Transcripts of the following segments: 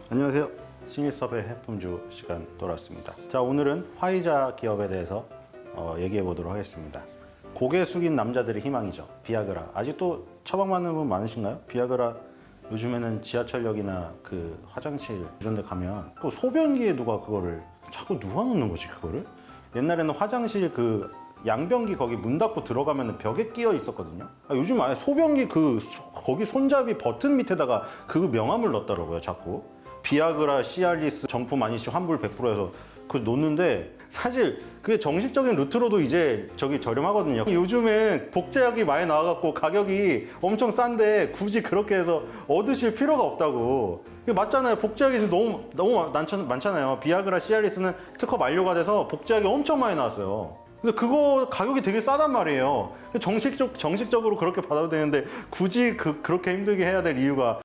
안녕하세요. 신일섭의 해품주 시간 돌아왔습니다. 자, 오늘은 화이자 기업에 대해서 얘기해 보도록 하겠습니다. 고개 숙인 남자들의 희망이죠. 비아그라. 아직도 처방받는 분 많으신가요? 비아그라 요즘에는 지하철역이나 그 화장실 이런 데 가면 또 소변기에 누가 그거를 자꾸 누가 놓는 거지 그거를? 옛날에는 화장실 그 양변기 거기 문 닫고 들어가면 벽에 끼어 있었거든요. 요즘 아예 소변기 거기 손잡이 버튼 밑에다가 그 명함을 넣었더라고요, 자꾸. 비아그라, 시알리스, 정품 아니시 환불 100%에서 그 놓는데 사실 그게 정식적인 루트로도 이제 저기 저렴하거든요. 요즘엔 복제약이 많이 나와갖고 가격이 엄청 싼데 굳이 그렇게 해서 얻으실 필요가 없다고. 이게 맞잖아요. 복제약이 지금 너무 많잖아요. 비아그라, 시알리스는 특허 만료가 돼서 복제약이 엄청 많이 나왔어요. 근데 그거 가격이 되게 싸단 말이에요. 정식적으로 그렇게 받아도 되는데 굳이 그렇게 힘들게 해야 될 이유가.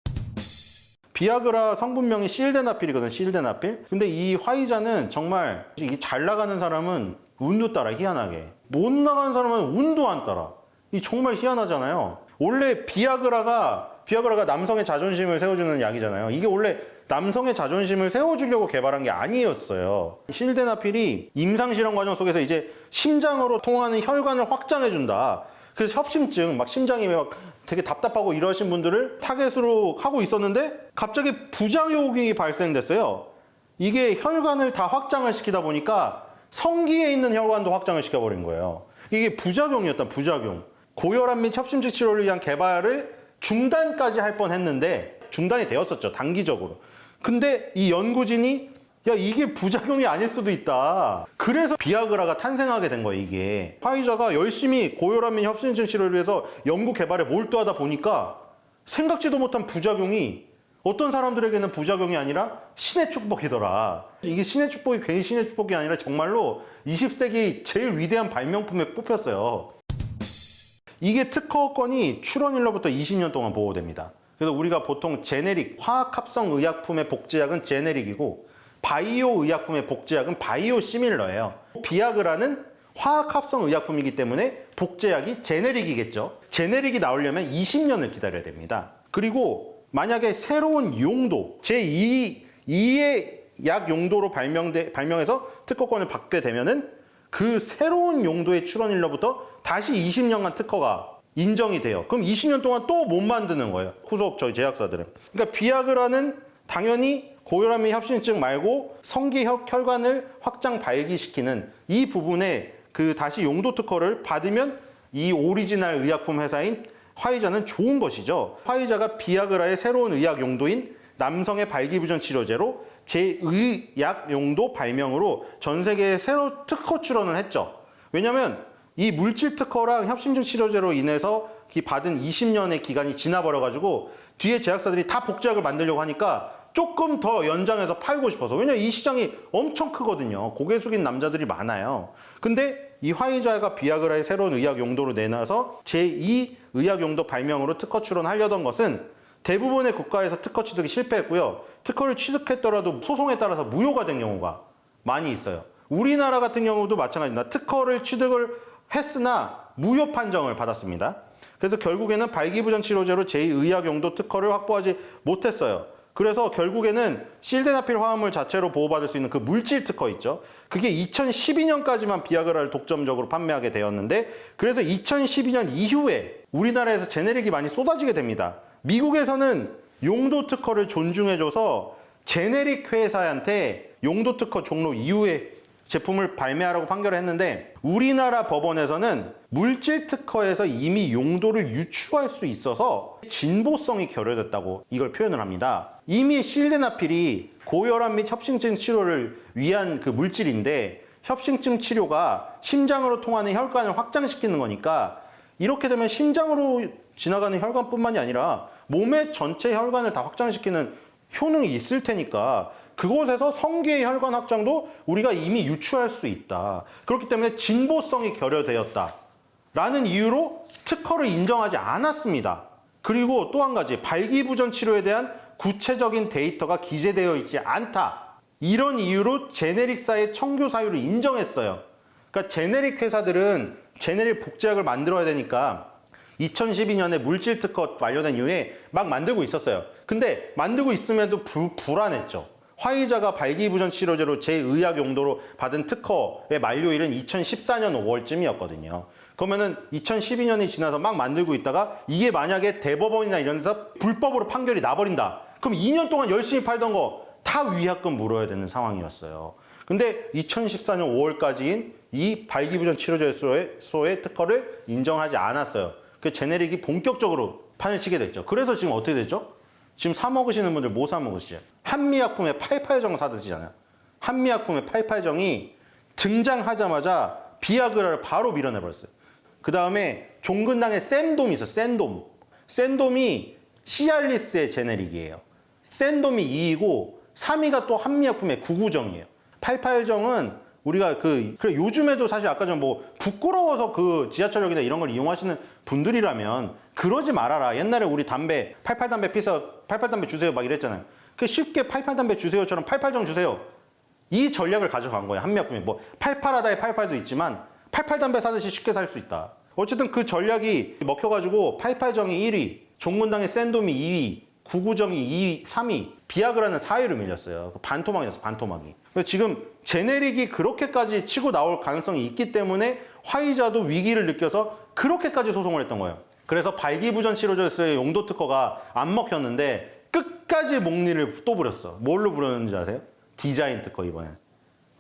비아그라 성분명이 실데나필이거든, 실데나필. 근데 이 화이자는 정말 이게 잘 나가는 사람은 운도 따라, 희한하게. 못 나가는 사람은 운도 안 따라. 이 정말 희한하잖아요. 원래 비아그라가 남성의 자존심을 세워주는 약이잖아요. 이게 원래 남성의 자존심을 세워주려고 개발한 게 아니었어요. 실데나필이 임상실험 과정 속에서 이제 심장으로 통하는 혈관을 확장해준다. 그래서 협심증, 막 심장이 막 되게 답답하고 이러신 분들을 타겟으로 하고 있었는데 갑자기 부작용이 발생됐어요. 이게 혈관을 다 확장을 시키다 보니까 성기에 있는 혈관도 확장을 시켜버린 거예요. 이게 부작용이었다, 부작용. 고혈압 및 협심증 치료를 위한 개발을 중단까지 할 뻔했는데 중단이 되었었죠, 단기적으로. 근데 이 연구진이 야, 이게 부작용이 아닐 수도 있다. 그래서 비아그라가 탄생하게 된 거예요, 이게. 화이자가 열심히 고혈압 및 협심증 치료를 위해서 연구 개발에 몰두하다 보니까 생각지도 못한 부작용이 어떤 사람들에게는 부작용이 아니라 신의 축복이더라. 이게 신의 축복이 괜히 신의 축복이 아니라 정말로 20세기 제일 위대한 발명품에 뽑혔어요. 이게 특허권이 출원일로부터 20년 동안 보호됩니다. 그래서 우리가 보통 제네릭, 화학합성 의약품의 복제약은 제네릭이고 바이오 의약품의 복제약은 바이오 시밀러예요. 비아그라는 화학합성 의약품이기 때문에 복제약이 제네릭이겠죠. 제네릭이 나오려면 20년을 기다려야 됩니다. 그리고 만약에 새로운 용도, 제2의 약 용도로 발명해서 특허권을 받게 되면은 그 새로운 용도의 출원일로부터 다시 20년간 특허가 인정이 돼요. 그럼 20년 동안 또 못 만드는 거예요, 후속 저희 제약사들은. 그러니까 비아그라는 당연히 고혈압 및 협심증 말고 성기 혈관을 확장 발기시키는 이 부분에 그 다시 용도 특허를 받으면 이 오리지널 의약품 회사인 화이자는 좋은 것이죠. 화이자가 비아그라의 새로운 의학 용도인 남성의 발기부전 치료제로 제2약 용도 발명으로 전 세계에 새로 특허 출원을 했죠. 왜냐면 이 물질 특허랑 협심증 치료제로 인해서 받은 20년의 기간이 지나버려가지고 뒤에 제약사들이 다 복제약을 만들려고 하니까 조금 더 연장해서 팔고 싶어서. 왜냐면 이 시장이 엄청 크거든요. 고개 숙인 남자들이 많아요. 근데 이 화이자가 비아그라의 새로운 의학 용도로 내놔서 제2 의학 용도 발명으로 특허 출원하려던 것은 대부분의 국가에서 특허 취득이 실패했고요. 특허를 취득했더라도 소송에 따라서 무효가 된 경우가 많이 있어요. 우리나라 같은 경우도 마찬가지입니다. 특허를 취득을 했으나 무효 판정을 받았습니다. 그래서 결국에는 발기부전 치료제로 제2의학 용도 특허를 확보하지 못했어요. 그래서 결국에는 실데나필 화합물 자체로 보호받을 수 있는 그 물질 특허 있죠. 그게 2012년까지만 비아그라를 독점적으로 판매하게 되었는데, 그래서 2012년 이후에 우리나라에서 제네릭이 많이 쏟아지게 됩니다. 미국에서는 용도 특허를 존중해줘서 제네릭 회사한테 용도 특허 종료 이후에 제품을 발매하라고 판결을 했는데, 우리나라 법원에서는 물질 특허에서 이미 용도를 유추할 수 있어서 진보성이 결여됐다고 이걸 표현을 합니다. 이미 실데나필이 고혈압 및 협심증 치료를 위한 그 물질인데, 협심증 치료가 심장으로 통하는 혈관을 확장시키는 거니까 이렇게 되면 심장으로 지나가는 혈관뿐만이 아니라 몸의 전체 혈관을 다 확장시키는 효능이 있을 테니까 그곳에서 성기의 혈관 확장도 우리가 이미 유추할 수 있다. 그렇기 때문에 진보성이 결여되었다 라는 이유로 특허를 인정하지 않았습니다. 그리고 또 한 가지, 발기부전 치료에 대한 구체적인 데이터가 기재되어 있지 않다. 이런 이유로 제네릭사의 청구 사유를 인정했어요. 그러니까 제네릭 회사들은 제네릭 복제약을 만들어야 되니까 2012년에 물질 특허 완료된 이후에 막 만들고 있었어요. 근데 만들고 있음에도 불안했죠. 화이자가 발기부전 치료제로 제의학 용도로 받은 특허의 만료일은 2014년 5월쯤이었거든요. 그러면은 2012년이 지나서 막 만들고 있다가 이게 만약에 대법원이나 이런 데서 불법으로 판결이 나버린다. 그럼 2년 동안 열심히 팔던 거 다 위약금 물어야 되는 상황이었어요. 근데 2014년 5월까지인 이 발기부전 치료제소의 특허를 인정하지 않았어요. 그 제네릭이 본격적으로 판을 치게 됐죠. 그래서 지금 어떻게 됐죠? 지금 사 먹으시는 분들 뭐 사 먹으시죠? 한미약품의 88정 사 드시잖아요. 한미약품의 88정이 등장하자마자 비아그라를 바로 밀어내버렸어요. 그 다음에 종근당의 샌돔이 있어, 샌돔. 샌돔이 시알리스의 제네릭이에요. 샌돔이 2위고 3위가 또 한미약품의 99정이에요. 88정은 우리가 그래 요즘에도 사실 아까 전 뭐 부끄러워서 그 지하철역이나 이런 걸 이용하시는 분들이라면 그러지 말아라. 옛날에 우리 담배 88담배 피서 88담배 주세요 막 이랬잖아요. 그 쉽게 88담배 주세요처럼 88정 주세요. 이 전략을 가져간 거예요. 한미약품이 뭐 88하다의 88도 있지만 88담배 사듯이 쉽게 살 수 있다. 어쨌든 그 전략이 먹혀가지고 88정이 1위, 종문당의 샌돔이 2위, 99정이 2위, 3위, 비아그라는 4위로 밀렸어요. 반토막이었어, 반토막이. 지금 제네릭이 그렇게까지 치고 나올 가능성이 있기 때문에 화이자도 위기를 느껴서 그렇게까지 소송을 했던 거예요. 그래서 발기부전 치료제의 용도 특허가 안 먹혔는데 끝까지 목리를 또 부렸어. 뭘로 부렸는지 아세요? 디자인 특허 이번엔.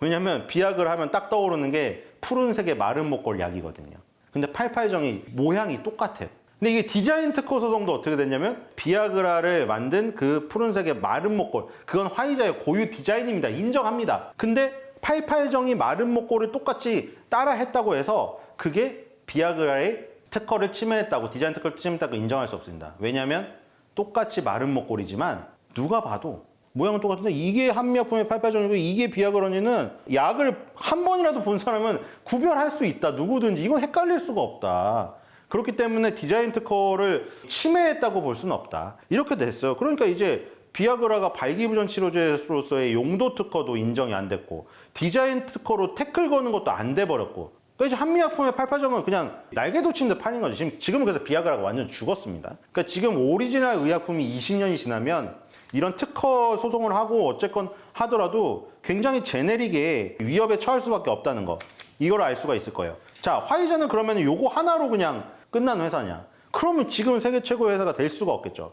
왜냐면 비약을 하면 딱 떠오르는 게 푸른색의 마른 목골 약이거든요. 근데 88정이 모양이 똑같아요. 근데 이게 디자인 특허 소송도 어떻게 됐냐면 비아그라를 만든 그 푸른색의 마른 목골, 그건 화이자의 고유 디자인입니다. 인정합니다. 근데 88정이 마른 목골을 똑같이 따라 했다고 해서 그게 비아그라의 특허를 침해했다고, 디자인 특허를 침해했다고 인정할 수 없습니다. 왜냐하면 똑같이 마른 목골이지만 누가 봐도 모양은 똑같은데 이게 한미약품의 88정이고 이게 비아그라니는 약을 한 번이라도 본 사람은 구별할 수 있다. 누구든지. 이건 헷갈릴 수가 없다. 그렇기 때문에 디자인 특허를 침해했다고 볼 수는 없다. 이렇게 됐어요. 그러니까 이제 비아그라가 발기부전 치료제로서의 용도 특허도 인정이 안 됐고 디자인 특허로 태클 거는 것도 안 돼버렸고 그러니까 이제 한미약품의 88정은 그냥 날개 돋친 듯 팔린 거죠. 지금은 그래서 비아그라가 완전 죽었습니다. 그러니까 지금 오리지널 의약품이 20년이 지나면 이런 특허 소송을 하고 어쨌건 하더라도 굉장히 제네릭에 위협에 처할 수밖에 없다는 거. 이걸 알 수가 있을 거예요. 자, 화이자는 그러면 요거 하나로 그냥 끝난 회사냐? 그러면 지금 세계 최고의 회사가 될 수가 없겠죠.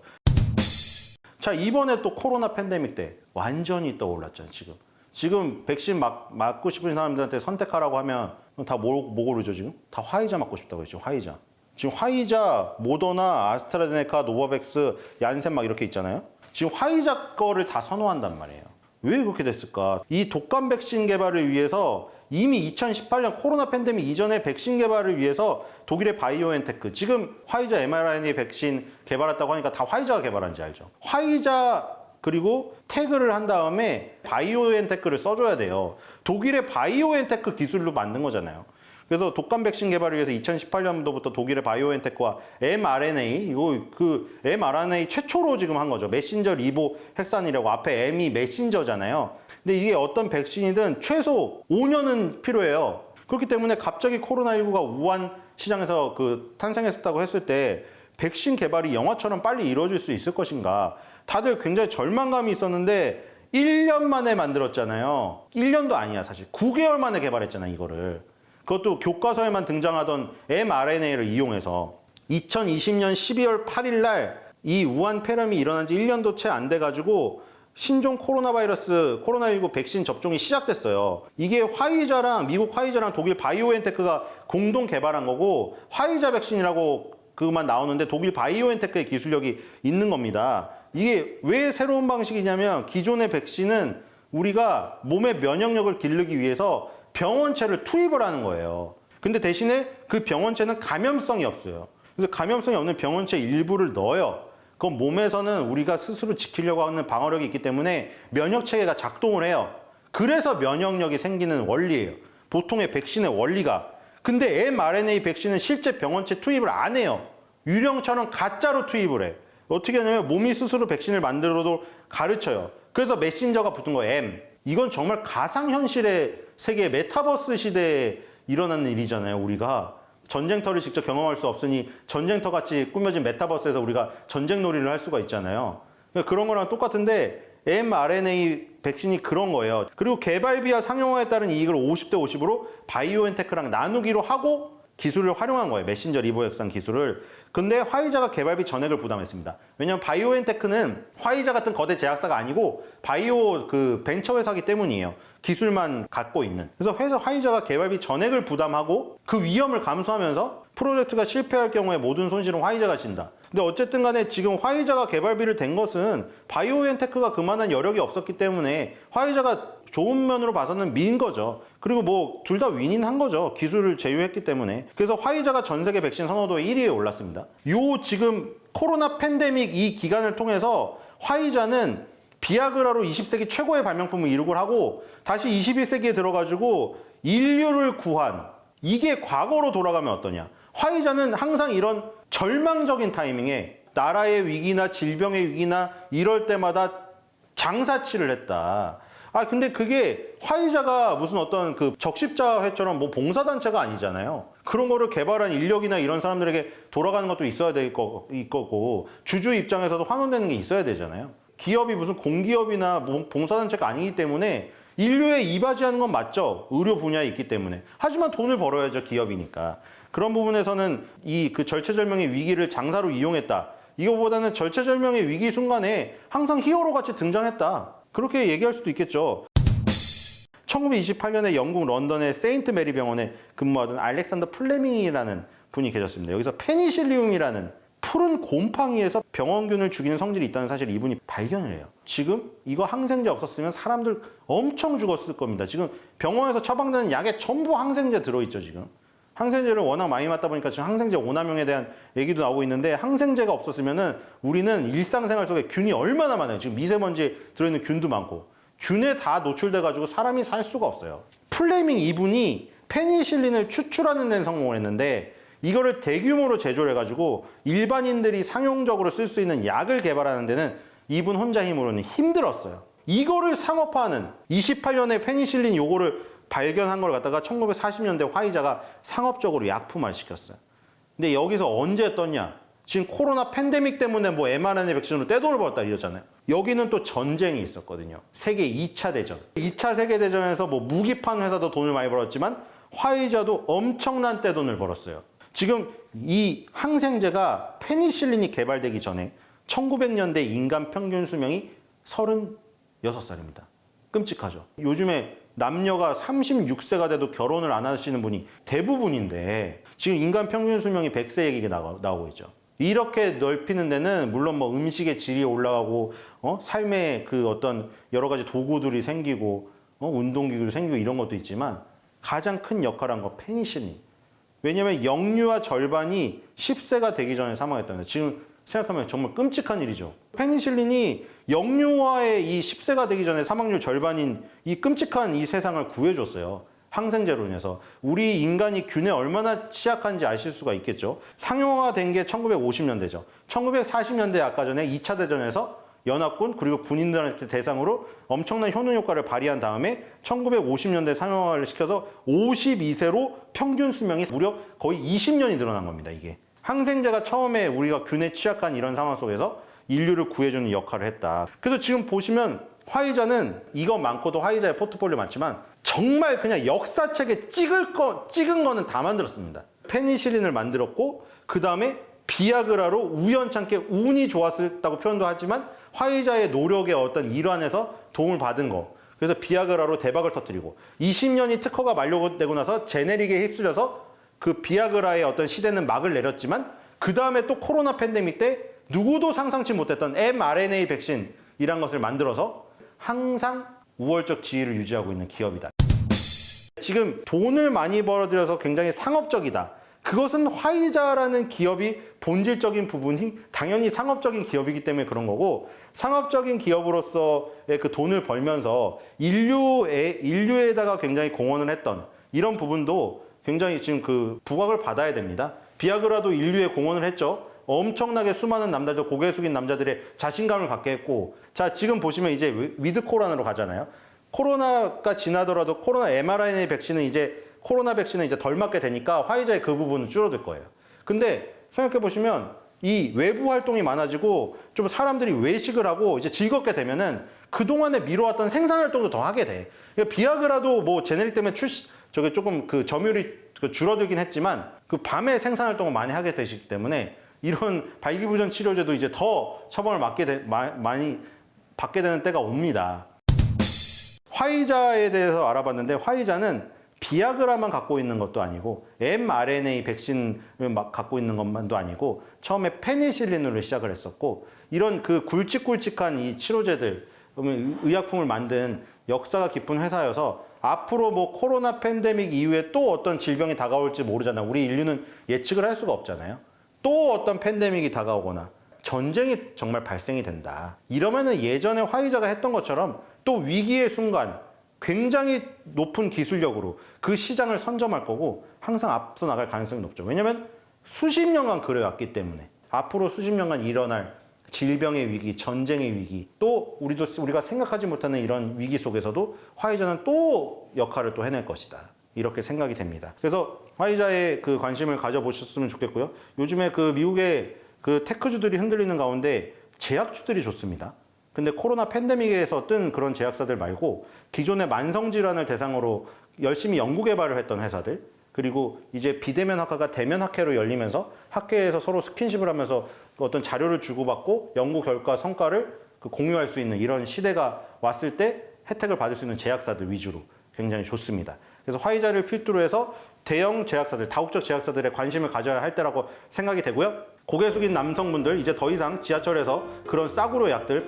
자, 이번에 또 코로나 팬데믹 때 완전히 떠올랐잖아요, 지금. 지금 백신 맞고 싶은 사람들한테 선택하라고 하면 다 뭐 고르죠, 지금? 다 화이자 맞고 싶다고 했죠, 화이자. 지금 화이자, 모더나, 아스트라제네카, 노바백스, 얀센 막 이렇게 있잖아요. 지금 화이자 거를 다 선호한단 말이에요. 왜 그렇게 됐을까? 이 독감 백신 개발을 위해서 이미 2018년 코로나 팬데믹 이전에 백신 개발을 위해서 독일의 바이오엔테크, 지금 화이자 mRNA 백신 개발했다고 하니까 다 화이자가 개발한지 알죠? 화이자 그리고 태그를 한 다음에 바이오엔테크를 써줘야 돼요. 독일의 바이오엔테크 기술로 만든 거잖아요. 그래서 독감 백신 개발을 위해서 2018년도부터 독일의 바이오엔테크와 mRNA, 그 mRNA 최초로 지금 한 거죠. 메신저 리보 헥산이라고 앞에 M이 메신저잖아요. 근데 이게 어떤 백신이든 최소 5년은 필요해요. 그렇기 때문에 갑자기 코로나19가 우한 시장에서 탄생했었다고 했을 때 백신 개발이 영화처럼 빨리 이루어질 수 있을 것인가. 다들 굉장히 절망감이 있었는데 1년 만에 만들었잖아요. 1년도 아니야, 사실. 9개월 만에 개발했잖아요, 이거를. 그것도 교과서에만 등장하던 mRNA를 이용해서 2020년 12월 8일 날 이 우한 폐렴이 일어난 지 1년도 채 안 돼가지고 신종 코로나 바이러스, 코로나19 백신 접종이 시작됐어요. 이게 화이자랑, 미국 화이자랑 독일 바이오엔테크가 공동 개발한 거고, 화이자 백신이라고 그만 나오는데 독일 바이오엔테크의 기술력이 있는 겁니다. 이게 왜 새로운 방식이냐면 기존의 백신은 우리가 몸의 면역력을 기르기 위해서 병원체를 투입을 하는 거예요. 근데 대신에 그 병원체는 감염성이 없어요. 그래서 감염성이 없는 병원체 일부를 넣어요. 그건 몸에서는 우리가 스스로 지키려고 하는 방어력이 있기 때문에 면역체계가 작동을 해요. 그래서 면역력이 생기는 원리예요. 보통의 백신의 원리가. 근데 mRNA 백신은 실제 병원체 투입을 안 해요. 유령처럼 가짜로 투입을 해. 어떻게 하냐면 몸이 스스로 백신을 만들어도 가르쳐요. 그래서 메신저가 붙은 거예요, M. 이건 정말 가상현실의 세계 메타버스 시대에 일어나는 일이잖아요, 우리가. 전쟁터를 직접 경험할 수 없으니 전쟁터 같이 꾸며진 메타버스에서 우리가 전쟁놀이를 할 수가 있잖아요. 그런 거랑 똑같은데 mRNA 백신이 그런 거예요. 그리고 개발비와 상용화에 따른 이익을 50대 50으로 바이오엔테크랑 나누기로 하고 기술을 활용한 거예요. 메신저 리보액상 기술을. 근데 화이자가 개발비 전액을 부담했습니다. 왜냐하면 바이오엔테크는 화이자 같은 거대 제약사가 아니고 바이오 그 벤처 회사기 때문이에요. 기술만 갖고 있는. 그래서 화이자가 개발비 전액을 부담하고 그 위험을 감수하면서 프로젝트가 실패할 경우에 모든 손실은 화이자가 진다. 근데 어쨌든 간에 지금 화이자가 개발비를 댄 것은 바이오엔테크가 그만한 여력이 없었기 때문에 화이자가 좋은 면으로 봐서는 미인 거죠. 그리고 뭐 둘 다 윈윈한 거죠. 기술을 제휴했기 때문에. 그래서 화이자가 전 세계 백신 선호도에 1위에 올랐습니다. 요 지금 코로나 팬데믹 이 기간을 통해서 화이자는 비아그라로 20세기 최고의 발명품을 이룩을 하고 다시 21세기에 들어가지고 인류를 구한 이게 과거로 돌아가면 어떠냐. 화이자는 항상 이런 절망적인 타이밍에 나라의 위기나 질병의 위기나 이럴 때마다 장사치를 했다. 근데 그게 화이자가 무슨 어떤 그 적십자회처럼 뭐 봉사단체가 아니잖아요. 그런 거를 개발한 인력이나 이런 사람들에게 돌아가는 것도 있어야 될 거고, 주주 입장에서도 환원되는 게 있어야 되잖아요. 기업이 무슨 공기업이나 봉사단체가 아니기 때문에 인류에 이바지하는 건 맞죠. 의료 분야에 있기 때문에. 하지만 돈을 벌어야죠. 기업이니까. 그런 부분에서는 이 그 절체절명의 위기를 장사로 이용했다. 이거보다는 절체절명의 위기 순간에 항상 히어로 같이 등장했다. 그렇게 얘기할 수도 있겠죠. 1928년에 영국 런던의 세인트 메리 병원에 근무하던 알렉산더 플레밍이라는 분이 계셨습니다. 여기서 페니실리움이라는 푸른 곰팡이에서 병원균을 죽이는 성질이 있다는 사실을 이분이 발견을 해요. 지금 이거 항생제 없었으면 사람들 엄청 죽었을 겁니다. 지금 병원에서 처방되는 약에 전부 항생제 들어있죠, 지금. 항생제를 워낙 많이 맞다 보니까 지금 항생제 오남용에 대한 얘기도 나오고 있는데 항생제가 없었으면은 우리는 일상생활 속에 균이 얼마나 많아요. 지금 미세먼지에 들어있는 균도 많고 균에 다 노출돼가지고 사람이 살 수가 없어요. 플레밍 이분이 페니실린을 추출하는 데는 성공을 했는데 이거를 대규모로 제조를 해가지고 일반인들이 상용적으로 쓸 수 있는 약을 개발하는 데는 이분 혼자 힘으로는 힘들었어요. 이거를 상업화하는 28년에 페니실린 요거를 발견한 걸 갖다가 1940년대 화이자가 상업적으로 약품화를 시켰어요. 근데 여기서 언제 떴냐? 지금 코로나 팬데믹 때문에 뭐 mRNA 백신으로 떼돈을 벌었다 이러잖아요. 여기는 또 전쟁이 있었거든요. 세계 2차 대전. 2차 세계대전에서 뭐 무기판 회사도 돈을 많이 벌었지만 화이자도 엄청난 떼돈을 벌었어요. 지금 이 항생제가 페니실린이 개발되기 전에 1900년대 인간 평균 수명이 36살입니다. 끔찍하죠. 요즘에 남녀가 36세가 돼도 결혼을 안 하시는 분이 대부분인데 지금 인간 평균 수명이 100세 얘기가 나오고 있죠. 이렇게 넓히는 데는 물론 뭐 음식의 질이 올라가고 삶의 그 어떤 여러 가지 도구들이 생기고 운동기구도 생기고 이런 것도 있지만 가장 큰 역할을 한 거 페니실린. 왜냐면 영유아 절반이 10세가 되기 전에 사망했다는 거예요. 지금 생각하면 정말 끔찍한 일이죠. 페니실린이 영유아의 이 10세가 되기 전에 사망률 절반인 이 끔찍한 이 세상을 구해줬어요. 항생제로 인해서. 우리 인간이 균에 얼마나 취약한지 아실 수가 있겠죠. 상용화된 게 1950년대죠. 1940년대 아까 전에 2차 대전에서 연합군 그리고 군인들한테 대상으로 엄청난 효능 효과를 발휘한 다음에 1950년대 상용화를 시켜서 52세로 평균 수명이 무려 거의 20년이 늘어난 겁니다. 이게. 항생제가 처음에 우리가 균에 취약한 이런 상황 속에서 인류를 구해주는 역할을 했다. 그래서 지금 보시면 화이자는 이거 많고도 화이자의 포트폴리오 많지만 정말 그냥 역사책에 찍은 거는 다 만들었습니다. 페니실린을 만들었고 그 다음에 비아그라로 우연찮게 운이 좋았다고 표현도 하지만 화이자의 노력의 어떤 일환에서 도움을 받은 거. 그래서 비아그라로 대박을 터뜨리고 20년이 특허가 만료되고 나서 제네릭에 휩쓸려서 그 비아그라의 어떤 시대는 막을 내렸지만 그 다음에 또 코로나 팬데믹 때 누구도 상상치 못했던 mRNA 백신이란 것을 만들어서 항상 우월적 지위를 유지하고 있는 기업이다. 지금 돈을 많이 벌어들여서 굉장히 상업적이다. 그것은 화이자라는 기업이 본질적인 부분이 당연히 상업적인 기업이기 때문에 그런 거고 상업적인 기업으로서의 그 돈을 벌면서 인류에다가 굉장히 공헌을 했던 이런 부분도 굉장히 지금 그 부각을 받아야 됩니다. 비아그라도 인류에 공헌을 했죠. 엄청나게 수많은 남자들, 고개 숙인 남자들의 자신감을 갖게 했고 자 지금 보시면 이제 위드 코로나로 가잖아요. 코로나가 지나더라도 코로나 mRNA 백신은 이제 코로나 백신은 이제 덜 맞게 되니까 화이자의 그 부분은 줄어들 거예요. 근데 생각해 보시면 이 외부 활동이 많아지고 좀 사람들이 외식을 하고 이제 즐겁게 되면은 그동안에 미뤄왔던 생산 활동도 더 하게 돼. 그러니까 비아그라도 뭐 제네릭 때문에 저게 조금 그 점유율이 줄어들긴 했지만 그 밤에 생산 활동을 많이 하게 되시기 때문에 이런 발기부전 치료제도 이제 더 처방을 많이 받게 되는 때가 옵니다. 화이자에 대해서 알아봤는데 화이자는 비아그라만 갖고 있는 것도 아니고 mRNA 백신을 갖고 있는 것만도 아니고 처음에 페니실린으로 시작을 했었고 이런 그 굵직굵직한 이 치료제들 의약품을 만든 역사가 깊은 회사여서 앞으로 뭐 코로나 팬데믹 이후에 또 어떤 질병이 다가올지 모르잖아요. 우리 인류는 예측을 할 수가 없잖아요. 또 어떤 팬데믹이 다가오거나 전쟁이 정말 발생이 된다. 이러면은 예전에 화이자가 했던 것처럼 또 위기의 순간 굉장히 높은 기술력으로 그 시장을 선점할 거고 항상 앞서 나갈 가능성이 높죠. 왜냐면 수십 년간 그래왔기 때문에 앞으로 수십 년간 일어날 질병의 위기, 전쟁의 위기, 또 우리가 생각하지 못하는 이런 위기 속에서도 화이자는 또 역할을 또 해낼 것이다. 이렇게 생각이 됩니다. 그래서 화이자에 그 관심을 가져보셨으면 좋겠고요. 요즘에 그 미국의 그 테크주들이 흔들리는 가운데 제약주들이 좋습니다. 근데 코로나 팬데믹에서 뜬 그런 제약사들 말고 기존의 만성질환을 대상으로 열심히 연구 개발을 했던 회사들, 그리고 이제 비대면 학과가 대면 학회로 열리면서 학회에서 서로 스킨십을 하면서 어떤 자료를 주고받고 연구 결과 성과를 공유할 수 있는 이런 시대가 왔을 때 혜택을 받을 수 있는 제약사들 위주로 굉장히 좋습니다. 그래서 화이자를 필두로 해서 대형 제약사들, 다국적 제약사들에 관심을 가져야 할 때라고 생각이 되고요. 고개 숙인 남성분들 이제 더 이상 지하철에서 그런 싸구려 약들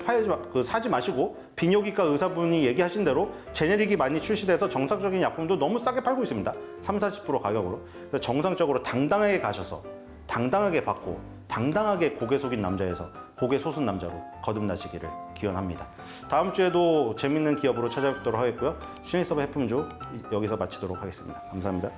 사지 마시고 비뇨기과 의사분이 얘기하신 대로 제네릭이 많이 출시돼서 정상적인 약품도 너무 싸게 팔고 있습니다. 30~40% 가격으로. 그래서 정상적으로 당당하게 가셔서 당당하게 받고 당당하게 고개 숙인 남자에서 고개 솟은 남자로 거듭나시기를 기원합니다. 다음 주에도 재밌는 기업으로 찾아뵙도록 하겠고요. 신일섭의 해품조 여기서 마치도록 하겠습니다. 감사합니다.